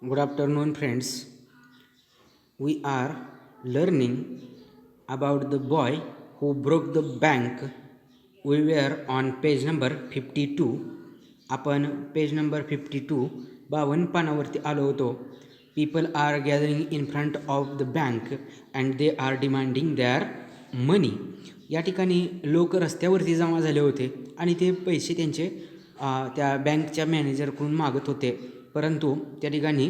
Good afternoon, friends. We are learning about the boy who broke the bank. We were on page number 52. आपण page number 52 पानावरती आलो होतो. People are gathering in front of the bank and they are demanding their money. या ठिकाणी लोक रस्त्यावरती जमा झाले होते आणि ते पैसे त्यांचे त्या बँकच्या मॅनेजरकडून मागत होते. परंतु त्या ठिकाणी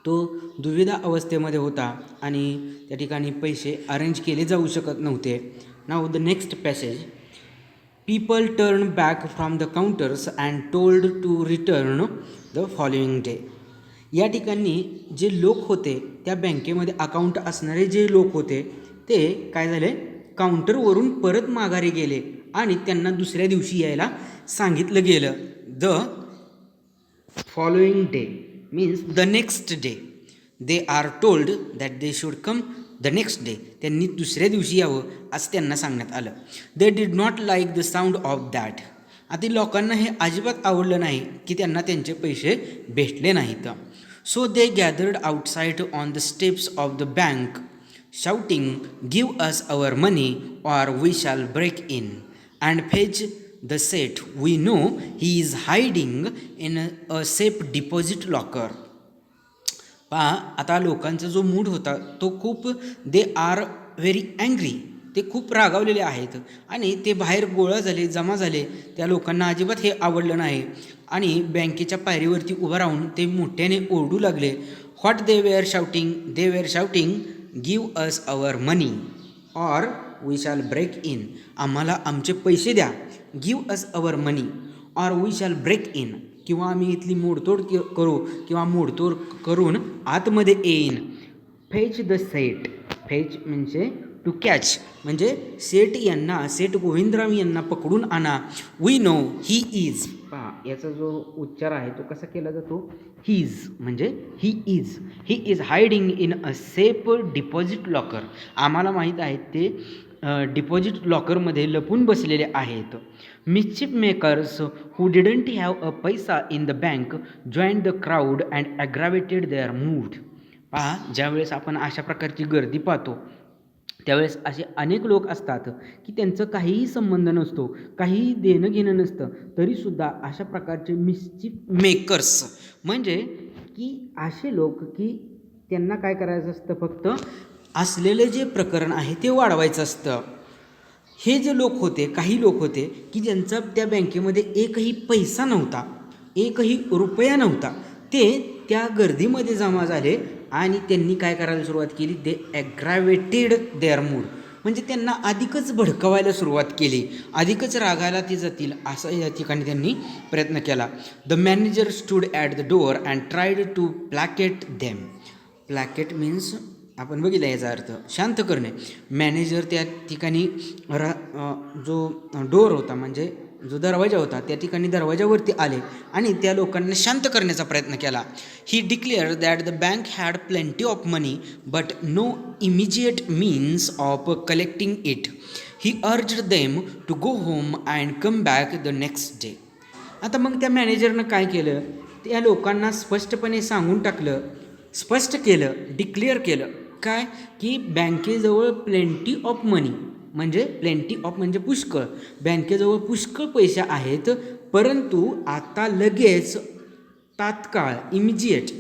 तो दुविधा अवस्थेमध्ये होता आणि त्या ठिकाणी पैसे अरेंज केले जाऊ शकत नव्हते. Now the next passage. People turn back from the counters and told to return the following day. या ठिकाणी जे लोक होते त्या बँकेमध्ये अकाउंट असणारे जे लोक होते ते काय झाले, काउंटरवरून परत माघारी गेले आणि त्यांना दुसऱ्या दिवशी यायला सांगितलं गेलं. The following day means the next day. They are told that they should come the next day. त्यांनी दुसऱ्या दिवशी यावं असं त्यांना सांगण्यात आलं. They did not like the sound of that. आता लोकांना हे अजिबात आवडलं नाही की त्यांना त्यांचे पैसे भेटले नाहीत. So they gathered outside on the steps of the bank shouting, give us our money or we shall break in and fetch the Seth we know he is hiding in a safe deposit locker. पहा, आता लोकांचा जो mood होता तो खूप, they are very angry, ते खूप रागावलेले आहेत आणि ते बाहेर गोळा झाले, जमा झाले. त्या लोकांना अजिबात हे आवडलं नाही आणि बँकेच्या पायरीवरती उभं राहून ते मोठ्याने ओरडू लागले. What they were shouting, give us our money or we shall break in. आम्हाला आमचे पैसे द्या. Give us our money or we shall break in, किंवा आम्ही इथली मोडतोड करू किंवा मोडतोड करून आतमध्ये येईन. Fetch the Seth. फेच म्हणजे टू कॅच, म्हणजे सेठ गोविंदराव यांना पकडून आणा. We know he is. पहा, याचा जो उच्चार आहे तो कसा केला जातो, हीज म्हणजे he is hiding in a safe deposit locker. आम्हाला माहीत आहे ते डिपॉझिट लॉकरमध्ये लपून बसलेले आहेत. Mischief makers who didn't have a paisa in the bank join the crowd and aggravated their mood. पहा, ज्यावेळेस आपण अशा प्रकारची गर्दी पाहतो त्यावेळेस असे अनेक लोक असतात की त्यांचं काहीही संबंध नसतो, काहीही देणं घेणं नसतं, तरीसुद्धा अशा प्रकारचे मिस्चिफ मेकर्स म्हणजे की असे लोक की त्यांना काय करायचं असतं, फक्त असलेलं जे प्रकरण आहे ते वाढवायचं असतं. हे जे लोक होते, काही लोक होते की ज्यांचा त्या बँकेमध्ये एकही पैसा नव्हता, एकही रुपया नव्हता, ते त्या गर्दीमध्ये जमा झाले आणि त्यांनी काय करायला सुरुवात केली, दे ॲग्रावेटेड देअर मूड, म्हणजे त्यांना अधिकच भडकवायला सुरुवात केली, अधिकच रागायला ते जातील असं या ठिकाणी त्यांनी प्रयत्न केला. The manager stood at the door and tried to placate them. Placate means आपण बघितलं याचा अर्थ शांत करणे. मॅनेजर त्या ठिकाणी जो डोअर होता म्हणजे जो दरवाजा होता त्या ठिकाणी दरवाजावरती आले आणि त्या लोकांना शांत करण्याचा प्रयत्न केला. He declared that the bank had plenty of money but no immediate means of collecting it. He urged them to go home and come back the next day. आता मग त्या मॅनेजरनं काय केलं, त्या लोकांना स्पष्टपणे सांगून टाकलं, स्पष्ट केलं, डिक्लेअर केलं काय, की बँकेजवळ प्लेंटी ऑफ मनी म्हणजे प्लेंटी ऑफ म्हणजे पुष्कळ, बँकेजवळ पुष्कळ पैसे आहेत, परंतु आता लगेच तात्काळ इमिजिएट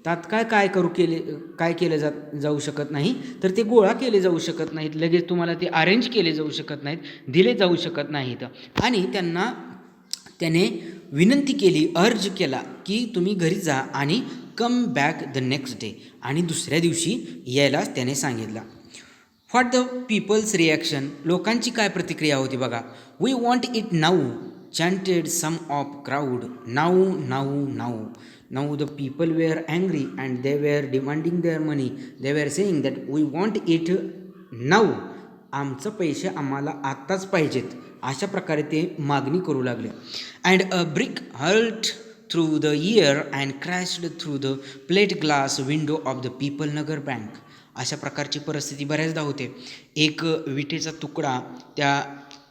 तात्काळ काय केलं जाऊ शकत नाही, तर ते गोळा केले जाऊ शकत नाहीत, लगेच तुम्हाला ते अरेंज केले जाऊ शकत नाहीत, दिले जाऊ शकत नाहीत. आणि त्याने विनंती केली, अर्ज केला की तुम्ही घरी जा आणि come back the next day, आणि दुसऱ्या दिवशी यायलाच त्याने सांगितलं. What the people's reaction. लोकांची काय प्रतिक्रिया होती बघा. We want it now chanted some of crowd. Now the people were angry and they were demanding their money. They were saying that we want it now. आमचं पैसे आम्हाला आत्ताच पाहिजेत, अशा प्रकारे ते मागणी करू लागले. And a brick hurled through the air and crashed through the plate glass window of the Peepal Nagar bank. अशा प्रकारची परिस्थिती बऱ्याचदा होते. एक विटेचा तुकडा त्या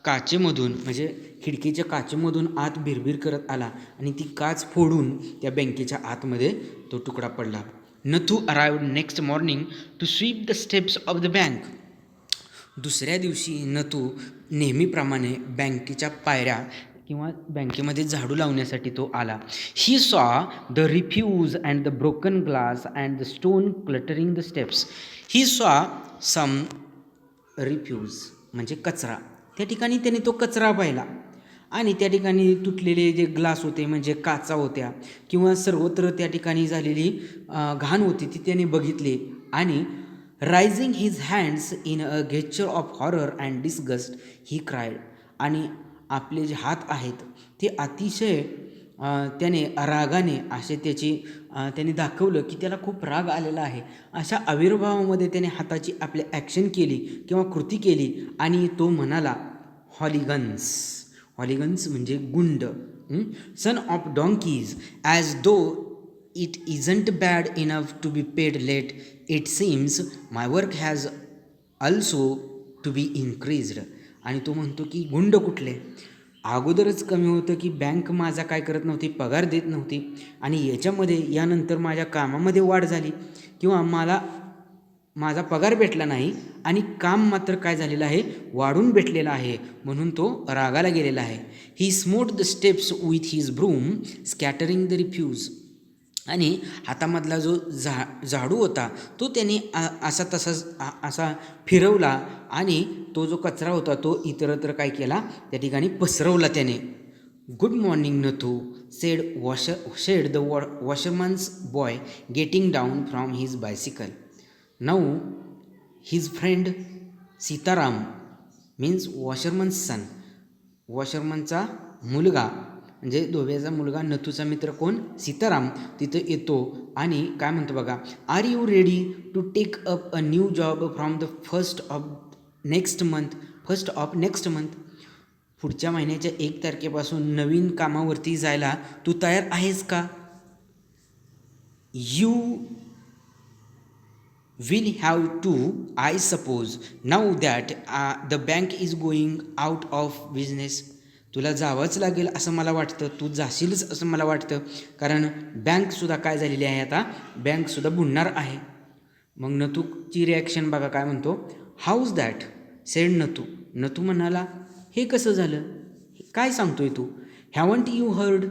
काचेमधून म्हणजे खिडकीच्या काचेमधून आत भिरभिर करत आला आणि ती काच फोडून त्या बँकेच्या आतमध्ये तो तुकडा पडला. Nathu arrived next morning to sweep the steps of the bank. दुसऱ्या दिवशी नथू नेहमीप्रमाणे बँकेच्या पायऱ्या किंवा बँकेमध्ये झाडू लावण्यासाठी तो आला. He saw the refuse and the broken glass and the stone cluttering the steps. He saw some refuse म्हणजे कचरा. त्या ठिकाणी त्याने तो कचरा पाहिला आणि त्या ठिकाणी तुटलेले जे ग्लास होते म्हणजे काचा होत्या किंवा सर्वत्र त्या ठिकाणी झालेली घाण होती ती त्याने बघितली आणि rising his hands in a gesture of horror and disgust ही क्रायड. आणि आपले जे हात आहेत ते अतिशय त्याने रागाने असे त्याने दाखवलं की त्याला खूप राग आलेला आहे. अशा आविर्भावामध्ये त्याने हाताची आपली ॲक्शन केली किंवा कृती केली आणि तो म्हणाला हॉलिगन्स. हॉलिगन्स म्हणजे गुंड. Son of donkeys as though it isn't bad enough to be paid late it seems my work has also to be increased. आणि तो म्हणतो की गुंड कुठले, अगोदरच कमी होतं की बँक माझा काय करत नव्हती, पगार देत नव्हती आणि याच्यामध्ये यानंतर माझ्या कामामध्ये वाढ झाली किंवा मला माझा पगार भेटला नाही आणि काम मात्र काय झालेलं आहे, वाढून भेटलेलं आहे, म्हणून तो रागाला गेलेला आहे. He smote the steps with his broom scattering the refuse. आणि हातामधला जो झाडू होता तो त्याने असा फिरवला आणि तो जो कचरा होता तो इतरत्र काय केला, त्या ठिकाणी पसरवला त्याने. Good morning Nathu said the washerman's boy getting down from his bicycle. Now his friend Sitaram means washerman's son, वॉशरमनचा मुलगा म्हणजे धोब्याचा मुलगा नथूचा मित्र कोण, सीताराम तिथं येतो आणि काय म्हणतो बघा, are you ready to take up a new job from the first of next month. पुढच्या महिन्याच्या 1 तारखेपासून नवीन कामावरती जायला तू तयार आहेस का. You will have to, I suppose, now that the bank is going out of business. तुला जावंच लागेल असं मला वाटतं, तू जाशीलच असं मला वाटतं, कारण बँकसुद्धा काय झालेली आहे, आता बँकसुद्धा बुडणार आहे. मग नथूची रिॲक्शन बघा काय म्हणतो, how's that said Nathu. Nathu म्हणाला हे कसं झालं, काय सांगतोय तू. Haven't you heard,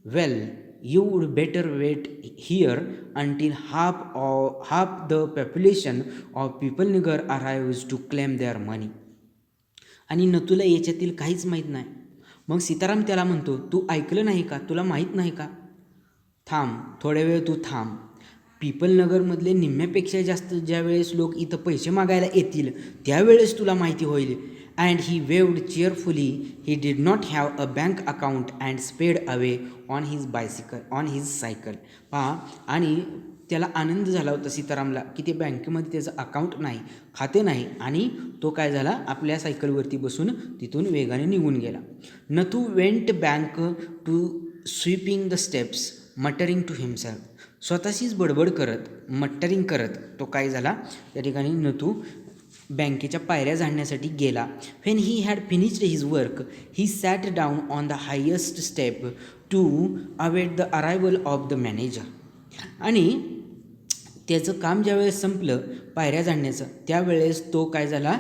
well you would better wait here until half the population of Pipalnagar arrives to claim their money. आणि नथूला याच्यातील काहीच माहीत नाही. मग सीताराम त्याला म्हणतो तू ऐकलं नाही का, तुला माहीत नाही का, थांब थोड्या वेळ तू थांब. पिपलनगरमधले निम्म्यापेक्षा जास्त ज्या वेळेस लोक इथं पैसे मागायला येतील त्यावेळेस तुला माहिती होईल. And he waved cheerfully. He did not have a bank account and sped away on his cycle. पहा, आणि त्याला आनंद झाला होता सीतारामला की ते बँकेमध्ये त्याचं अकाउंट नाही, खाते नाही, आणि तो काय झाला, आपल्या सायकलवरती बसून तिथून वेगाने निघून गेला. Nathu went back to sweeping the steps muttering to himself. स्वतःशीच बडबड करत, मटरिंग करत तो काय झाला, त्या ठिकाणी नथू बँकेच्या पायऱ्या झाडण्यासाठी गेला. When he had finished his work he sat down on the highest step to await the arrival of the manager. आणि त्याचं काम ज्यावेळेस संपलं पायऱ्या झाडण्याचं त्यावेळेस तो काय झाला,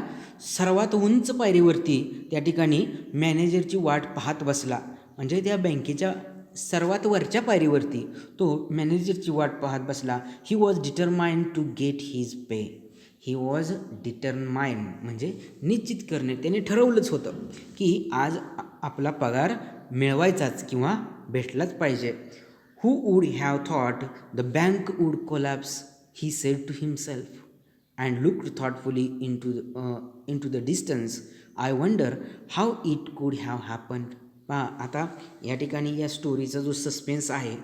सर्वात उंच पायरीवरती त्या ठिकाणी मॅनेजरची वाट पाहत बसला. म्हणजे त्या बँकेच्या सर्वात वरच्या पायरीवरती तो मॅनेजरची वाट पाहत बसला. He was determined to get his pay. He was determined म्हणजे निश्चित करणे, त्याने ठरवलंच होतं की आज आपला पगार मिळवायचाच किंवा भेटलाच पाहिजे. Who would have thought the bank would collapse, he said to himself and looked thoughtfully into the distance. I wonder how it could have happened. पहा, आता या ठिकाणी या स्टोरीचा जो सस्पेन्स आहे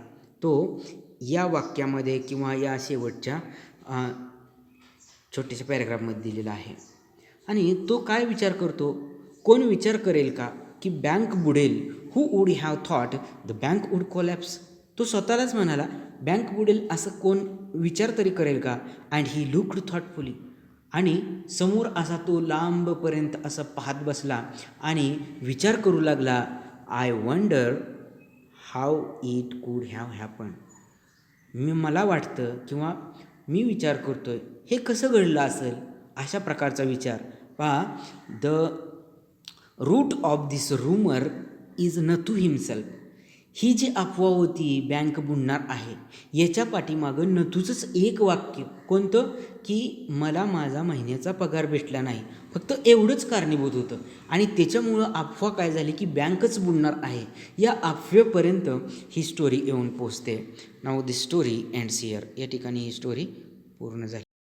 तो या वाक्यामध्ये किंवा या शेवटच्या छोट्याशा पॅरेग्राफमध्ये दिलेला आहे. आणि तो काय विचार करतो, कोण विचार करेल का की बँक बुडेल. Who would have thought the bank would collapse. तो स्वतःलाच म्हणाला बँक बुडेल असं कोण विचार तरी करेल का. And he looked thoughtfully. आणि समोर असा तो लांबपर्यंत असं पाहत बसला आणि विचार करू लागला, I wonder how it could have happen. मला वाटतं किंवा मी विचार करतोय हे कसं घडलं असेल, अशा प्रकारचा विचार. पहा, the root of this rumour is Nathu himself. ही जी अफवा होती बँक बुडणार आहे, याच्या पाठीमागं नथूचंच एक वाक्य, कोणतं, की मला माझा महिन्याचा पगार भेटला नाही, फक्त एवढंच कारणीभूत होतं. आणि त्याच्यामुळं अफवा काय झाली की बँकच बुडणार आहे, या अफवेपर्यंत ही स्टोरी येऊन पोचते. Now this story ends here. या ठिकाणी ही स्टोरी पूर्ण झाली.